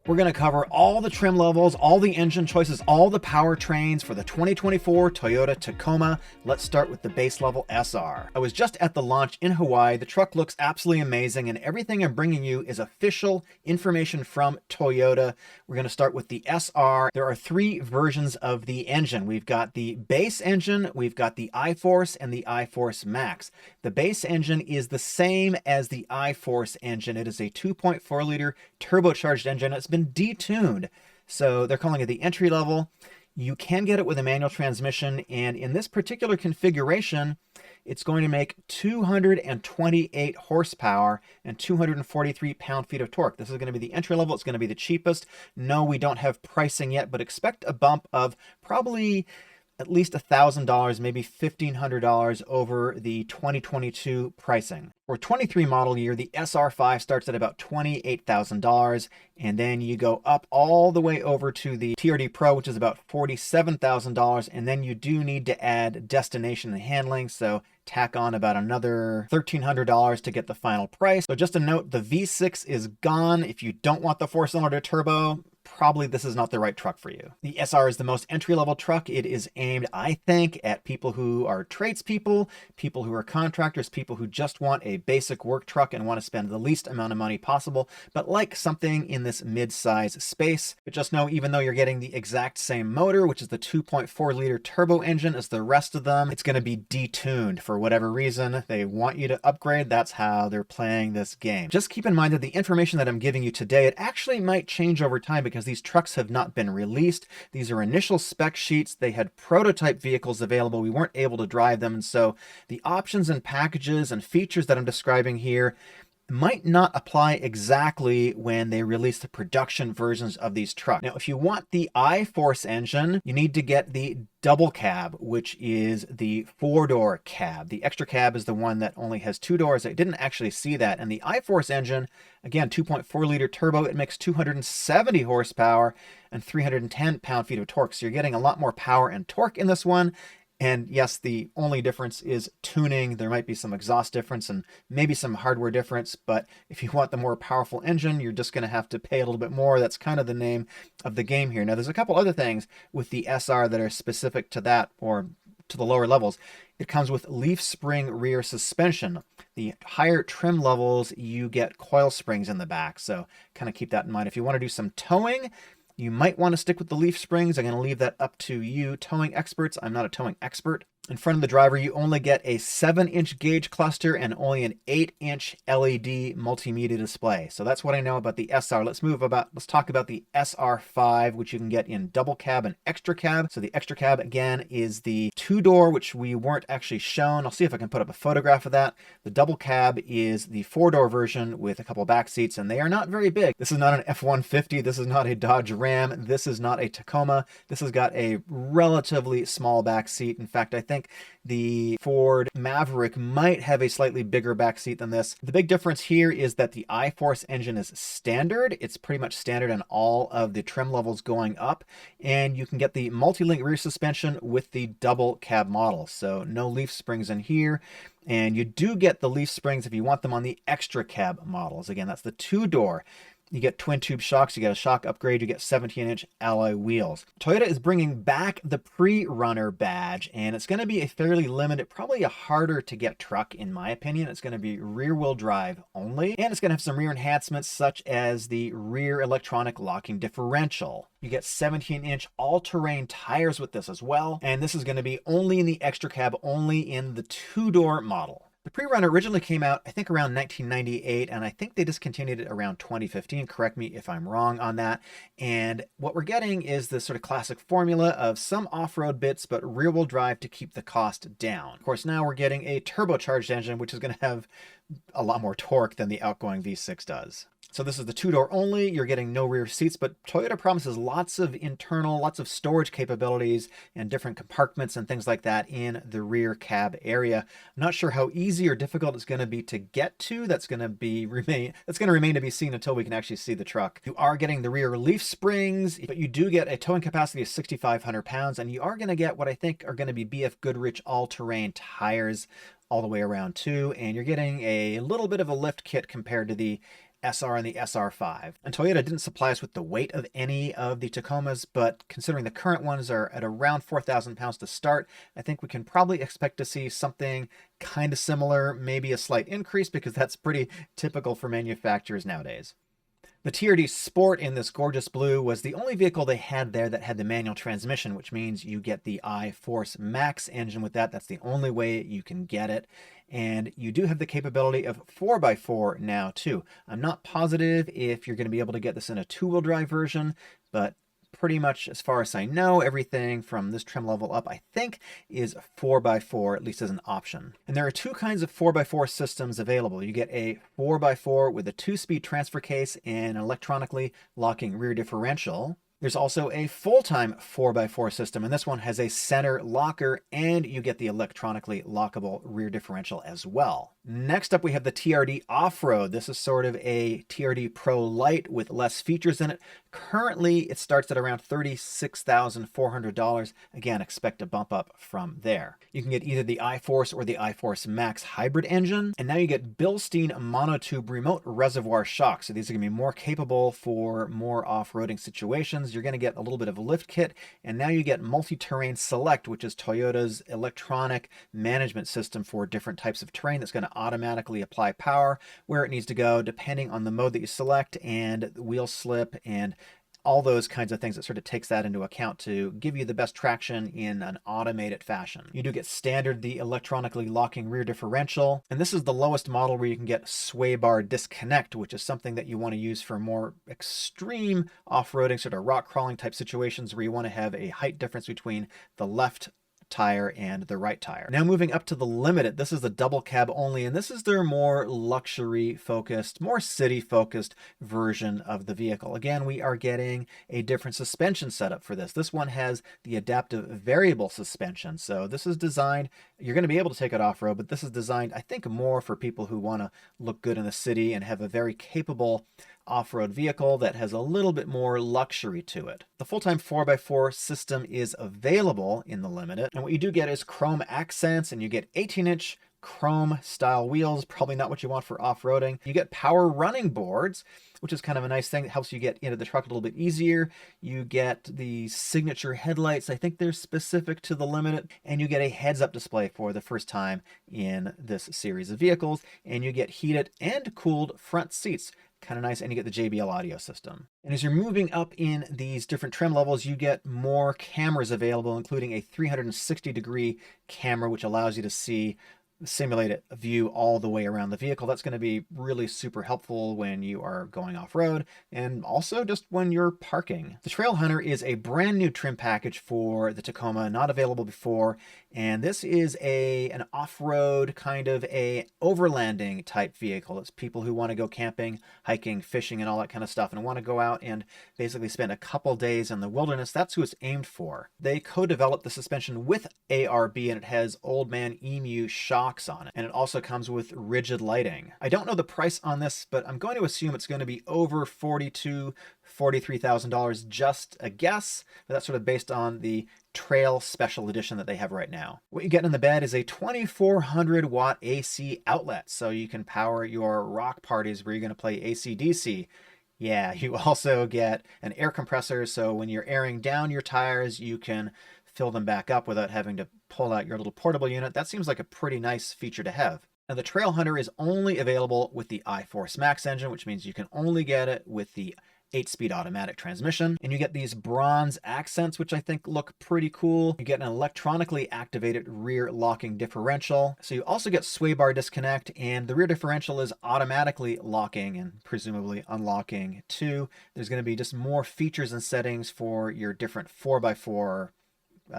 We're going to cover all the trim levels, all the engine choices, all the powertrains for the 2024 Toyota Tacoma. Let's start with the base level SR. I was just at the launch in Hawaii. The truck looks absolutely amazing, and everything I'm bringing you is official information from Toyota. We're going to start with the SR. There are three versions of the engine. We've got the base engine, we've got the iForce, and the iForce Max. The base engine is the same as the iForce engine. It is a 2.4 liter turbocharged engine. It's been detuned, so they're calling it the entry level. You can get it with a manual transmission, and in this particular configuration, it's going to make 228 horsepower and 243 pound-feet of torque. This is going to be the entry level. It's going to be the cheapest. No, we don't have pricing yet, but expect a bump of probably at least $1,000, maybe $1,500 over the 2022 pricing. For 23 model year, the SR5 starts at about $28,000, and then you go up all the way over to the TRD Pro, which is about $47,000, and then you do need to add destination and handling, so tack on about another $1,300 to get the final price. So just a note, the V6 is gone. If you don't want the 4-cylinder turbo, probably this is not the right truck for you. The SR is the most entry-level truck. It is aimed, I think, at people who are tradespeople, people who are contractors, people who just want a basic work truck and want to spend the least amount of money possible, but like something in this mid-size space. But just know, even though you're getting the exact same motor, which is the 2.4 liter turbo engine as the rest of them, it's going to be detuned for whatever reason. They want you to upgrade. That's how they're playing this game. Just keep in mind that the information that I'm giving you today, it actually might change over time because these trucks have not been released. These are initial spec sheets. They had prototype vehicles available. We weren't able to drive them. And so the options and packages and features that I'm describing here might not apply exactly when they release the production versions of these trucks. Now, if you want the iForce engine, you need to get the double cab, which is the 4-door cab. The extra cab is the one that only has 2 doors. I didn't actually see that. And the iForce engine, again, 2.4 liter turbo, it makes 270 horsepower and 310 pound-feet of torque. So you're getting a lot more power and torque in this one. And yes, the only difference is tuning. There might be some exhaust difference and maybe some hardware difference, but if you want the more powerful engine, you're just going to have to pay a little bit more. That's kind of the name of the game here. Now, there's a couple other things with the SR that are specific to that, or to the lower levels. It comes with leaf spring rear suspension. The higher trim levels, you get coil springs in the back, so kind of keep that in mind. If you want to do some towing, you might want to stick with the leaf springs. I'm going to leave that up to you, towing experts. I'm not a towing expert. In front of the driver, you only get a 7-inch gauge cluster and only an 8-inch LED multimedia display. So that's what I know about the SR. Let's talk about the SR5, which you can get in double cab and extra cab. So the extra cab, again, is the 2-door, which we weren't actually shown. I'll see if I can put up a photograph of that. The double cab is the 4-door version with a couple of back seats, and they are not very big. This is not an F-150. This is not a Dodge Ram. This is not a Tacoma. This has got a relatively small back seat. In fact, I think the Ford Maverick might have a slightly bigger back seat than this. The big difference here is that the iForce engine is standard. It's pretty much standard on all of the trim levels going up, and you can get the multi-link rear suspension with the double cab model. So no leaf springs in here. And you do get the leaf springs if you want them on the extra cab models. Again, that's the 2-door. You get twin tube shocks, you get a shock upgrade, you get 17-inch alloy wheels. Toyota is bringing back the PreRunner badge, and it's going to be a fairly limited, probably a harder to get truck in my opinion. It's going to be rear wheel drive only, and it's going to have some rear enhancements such as the rear electronic locking differential. You get 17-inch all-terrain tires with this as well, and this is going to be only in the extra cab, only in the 2-door model. The PreRunner originally came out, I think, around 1998, and I think they discontinued it around 2015. Correct me if I'm wrong on that. And what we're getting is this sort of classic formula of some off-road bits, but rear-wheel drive to keep the cost down. Of course, now we're getting a turbocharged engine, which is going to have a lot more torque than the outgoing V6 does. So this is the 2-door only. You're getting no rear seats, but Toyota promises lots of storage capabilities and different compartments and things like that in the rear cab area. I'm not sure how easy or difficult it's going to be to get to. That's going to remain to be seen until we can actually see the truck. You are getting the rear leaf springs, but you do get a towing capacity of 6,500 pounds, and you are going to get what I think are going to be BF Goodrich all-terrain tires all the way around too, and you're getting a little bit of a lift kit compared to the SR and the SR5. And Toyota didn't supply us with the weight of any of the Tacomas, but considering the current ones are at around 4,000 pounds to start, I think we can probably expect to see something kind of similar, maybe a slight increase, because that's pretty typical for manufacturers nowadays. The TRD Sport in this gorgeous blue was the only vehicle they had there that had the manual transmission, which means you get the iForce Max engine with that. That's the only way you can get it. And you do have the capability of 4x4 now too. I'm not positive if you're going to be able to get this in a two-wheel drive version, but pretty much as far as I know, everything from this trim level up, I think, is 4x4, at least as an option. And there are two kinds of 4x4 systems available. You get a 4x4 with a 2-speed transfer case and an electronically locking rear differential. There's also a full-time 4x4 system, and this one has a center locker, and you get the electronically lockable rear differential as well. Next up, we have the TRD Offroad. This is sort of a TRD Pro Lite with less features in it. Currently, it starts at around $36,400. Again, expect a bump up from there. You can get either the iForce or the iForce Max hybrid engine, and now you get Bilstein monotube remote reservoir shocks. So these are going to be more capable for more off-roading situations. You're going to get a little bit of a lift kit, and now you get Multi-Terrain Select, which is Toyota's electronic management system for different types of terrain that's going to automatically apply power where it needs to go depending on the mode that you select and wheel slip and all those kinds of things. That sort of takes that into account to give you the best traction in an automated fashion. You do get standard the electronically locking rear differential, and this is the lowest model where you can get sway bar disconnect, which is something that you want to use for more extreme off-roading, sort of rock crawling type situations where you want to have a height difference between the left tire and the right tire. Now moving up to the Limited, this is the double cab only, and this is their more luxury focused, more city focused version of the vehicle. Again, we are getting a different suspension setup for this. This one has the adaptive variable suspension. So this is designed, you're going to be able to take it off-road, but this is designed, I think, more for people who want to look good in the city and have a very capable off-road vehicle that has a little bit more luxury to it. The full-time 4x4 system is available in the Limited, and what you do get is chrome accents, and you get 18-inch chrome style wheels, probably not what you want for off-roading. You get power running boards, which is kind of a nice thing that helps you get into the truck a little bit easier. You get the signature headlights. I think they're specific to the Limited, and you get a heads-up display for the first time in this series of vehicles, and you get heated and cooled front seats. Kind of nice, and you get the JBL audio system. And as you're moving up in these different trim levels, you get more cameras available, including a 360-degree camera, which allows you to see simulate a view all the way around the vehicle. That's going to be really super helpful when you are going off-road and also just when you're parking. The Trailhunter is a brand new trim package for the Tacoma, not available before, and this is an off-road kind of a overlanding type vehicle. It's people who want to go camping, hiking, fishing, and all that kind of stuff, and want to go out and basically spend a couple days in the wilderness. That's who it's aimed for. They co-developed the suspension with ARB, and it has Old Man Emu shocks on it, and it also comes with rigid lighting. I don't know the price on this, but I'm going to assume it's going to be over $43,000, just a guess, but that's sort of based on the Trail Special Edition that they have right now. What you get in the bed is a 2400 watt AC outlet, so you can power your rock parties where you're going to play AC/DC. Yeah, you also get an air compressor, so when you're airing down your tires, you can fill them back up without having to pull out your little portable unit. That seems like a pretty nice feature to have. Now, the Trailhunter is only available with the iForce Max engine, which means you can only get it with the 8-speed automatic transmission. And you get these bronze accents, which I think look pretty cool. You get an electronically activated rear locking differential. So you also get sway bar disconnect, and the rear differential is automatically locking and presumably unlocking too. There's going to be just more features and settings for your different 4x4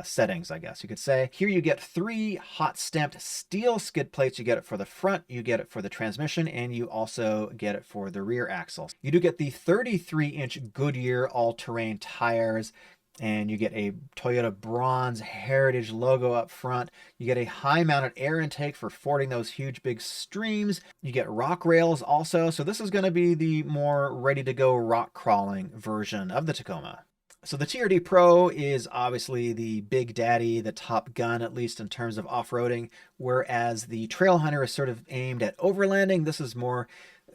settings, I guess you could say. Here you get 3 hot stamped steel skid plates. You get it for the front, you get it for the transmission, and you also get it for the rear axle. You do get the 33-inch Goodyear all-terrain tires, and you get a Toyota bronze heritage logo up front. You get a high-mounted air intake for fording those huge big streams. You get rock rails also, so this is going to be the more ready-to-go rock crawling version of the Tacoma. So the TRD Pro is obviously the big daddy, the top gun, at least in terms of off-roading, whereas the Trailhunter is sort of aimed at overlanding. This is more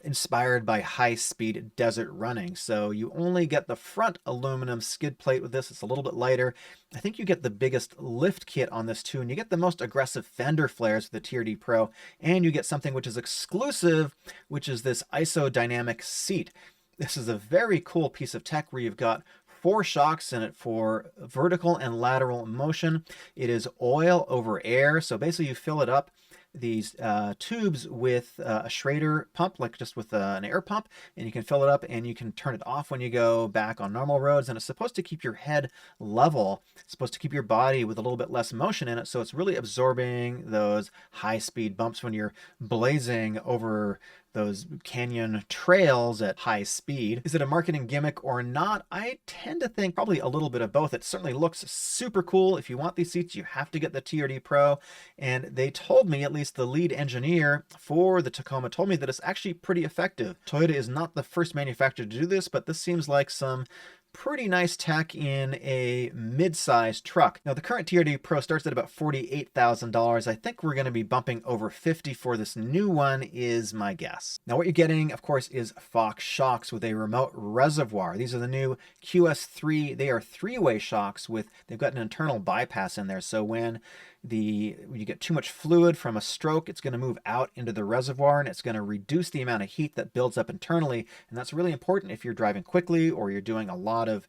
inspired by high-speed desert running. So you only get the front aluminum skid plate with this. It's a little bit lighter. I think you get the biggest lift kit on this too, and you get the most aggressive fender flares with the TRD Pro, and you get something which is exclusive, which is this Isodynamic seat. This is a very cool piece of tech where you've got 4 shocks in it for vertical and lateral motion. It is oil over air, so basically you fill it up these tubes with a Schrader pump, like just with an air pump, and you can fill it up and you can turn it off when you go back on normal roads, and it's supposed to keep your head level. It's supposed to keep your body with a little bit less motion in it, so it's really absorbing those high-speed bumps when you're blazing over those canyon trails at high speed. Is it a marketing gimmick or not? I tend to think probably a little bit of both. It certainly looks super cool. If you want these seats, you have to get the TRD Pro. And they told me, at least the lead engineer for the Tacoma told me that it's actually pretty effective. Toyota is not the first manufacturer to do this, but this seems like some pretty nice tech in a mid-sized truck. Now the current TRD Pro starts at about $48,000. I think we're going to be bumping over 50 for this new one is my guess. Now what you're getting, of course, is Fox shocks with a remote reservoir. These are the new QS3. They are 3-way shocks they've got an internal bypass in there. So when you get too much fluid from a stroke, it's going to move out into the reservoir and it's going to reduce the amount of heat that builds up internally. And that's really important if you're driving quickly or you're doing a lot of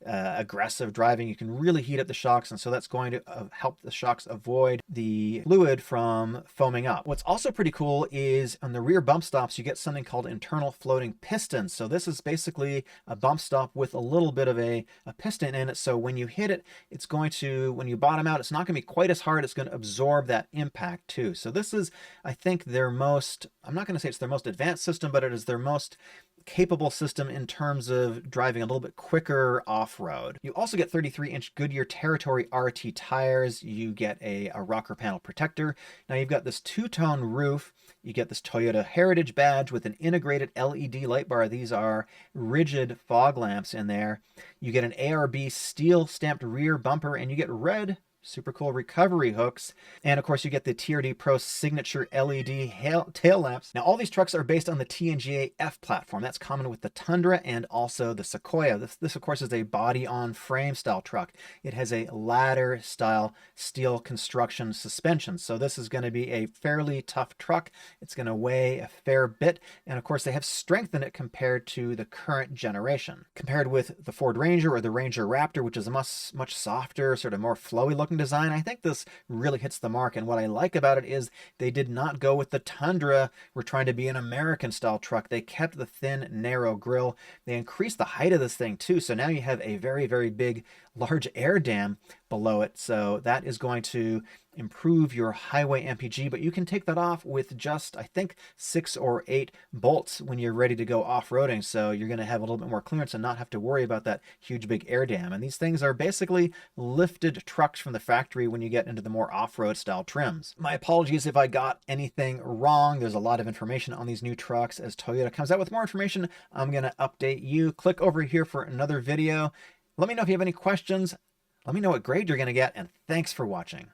aggressive driving. You can really heat up the shocks, and so that's going to help the shocks avoid the fluid from foaming up. What's also pretty cool is on the rear bump stops, you get something called internal floating pistons. So this is basically a bump stop with a little bit of a piston in it. So when you hit it, it's going to, when you bottom out, it's not going to be quite as hard. It's going to absorb that impact too. So this is, I think, their most, I'm not going to say it's their most advanced system, but it is their most capable system in terms of driving a little bit quicker off-road. You also get 33-inch Goodyear Territory RT tires. You get a rocker panel protector. Now you've got this 2-tone roof. You get this Toyota Heritage badge with an integrated LED light bar. These are rigid fog lamps in there. You get an ARB steel stamped rear bumper, and you get red super cool recovery hooks. And of course you get the TRD Pro signature LED tail lamps. Now all these trucks are based on the TNGA F platform. That's common with the Tundra and also the Sequoia. This of course is a body on frame style truck. It has a ladder style steel construction suspension. So this is going to be a fairly tough truck. It's going to weigh a fair bit. And of course they have strengthened it compared to the current generation. Compared with the Ford Ranger or the Ranger Raptor, which is a much softer, sort of more flowy looking design, I think this really hits the mark. And what I like about it is they did not go with the Tundra. We're trying to be an American style truck. They kept the thin, narrow grille. They increased the height of this thing too. So now you have a very, very big, large air dam below it. So that is going to improve your highway MPG, but you can take that off with just, I think, 6 or 8 bolts when you're ready to go off-roading. So you're going to have a little bit more clearance and not have to worry about that huge big air dam. And these things are basically lifted trucks from the factory when you get into the more off-road style trims. My apologies if I got anything wrong. There's a lot of information on these new trucks. As Toyota comes out with more information, I'm going to update you. Click over here for another video. Let me know if you have any questions. Let me know what grade you're going to get, and thanks for watching.